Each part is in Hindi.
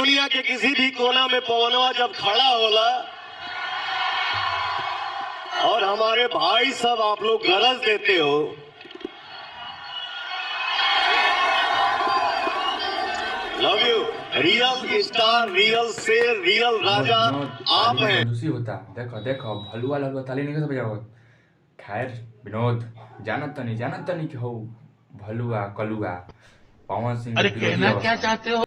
दुनिया के किसी भी कोना में पवनवा जब खड़ा होला और हमारे भाई सब आप लोग गरज देते हो, love you. Real star, real शेर, रियल राजा आप हैं। कंजूसी होता। देखो देखो भलुआ ललुआ ताली नहीं सब बजाओ। खैर विनोद जानत नहीं कि हो भलुआ कलुआ पवन सिंह अरे कहना क्या चाहते हो?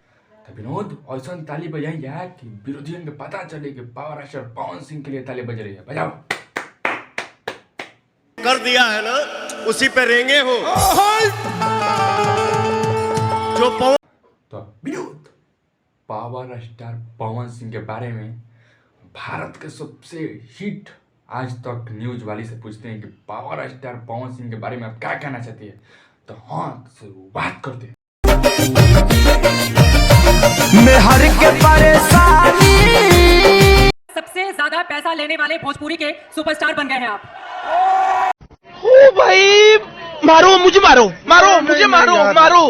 तो विनोद ऐसा ताली बजाई यार कि विरोधियों को पता चले कि पावर स्टार पवन सिंह के लिए ताली बज रही है। बजाओ। कर दिया है ना, उसी पे रेंगे हो जो पवन। तो विनोद पावर स्टार पवन सिंह के बारे में भारत के सबसे हिट आज तक न्यूज वाली से पूछते हैं कि पावर स्टार पवन सिंह के बारे में आप क्या कहना चाहती है। तो हाँ बात करते हैं। मैं हर के परेशानी सबसे ज्यादा पैसा लेने वाले भोजपुरी के सुपरस्टार बन गए हैं आप। ओ भाई मारो मुझे, मारो मुझे, मारो।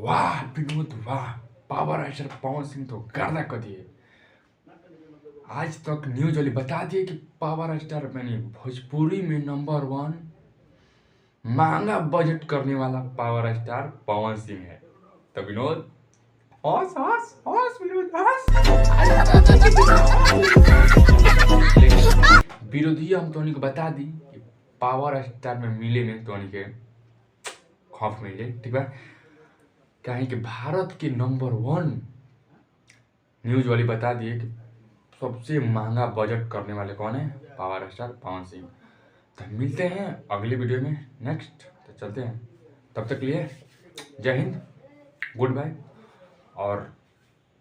वाह विनोद वाह, पावर स्टार पवन सिंह तो गर्दा कर दिए। आज तक न्यूज वाली बता दिए कि पावर स्टार यानी भोजपुरी में नंबर 1 महंगा बजट करने वाला पावर स्टार पवन सिंह है। तो विनोद हौस विनोद विरोधी हम तो को बता दी कि पावर स्टार में मिले में तो के खौफ मिले, ठीक है। कहें कि भारत के नंबर 1 न्यूज वाली बता दिए कि सबसे महंगा बजट करने वाले कौन है, पावर स्टार पवन सिंह। तो मिलते हैं अगले वीडियो में नेक्स्ट। तो चलते हैं, तब तक लिए जय हिंद, गुड बाय। और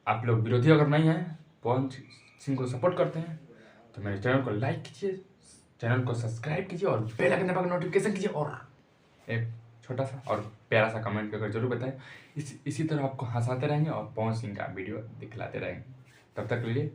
आप लोग विरोधी अगर नहीं हैं, पवन सिंह को सपोर्ट करते हैं तो मेरे चैनल को लाइक कीजिए, चैनल को सब्सक्राइब कीजिए और बेल आइकन दबा के नोटिफिकेशन कीजिए और एक छोटा सा और प्यारा सा कमेंट करके जरूर बताएं। इसी तरह आपको हंसाते रहेंगे और पवन सिंह का वीडियो दिखलाते रहेंगे। तब तक के लिए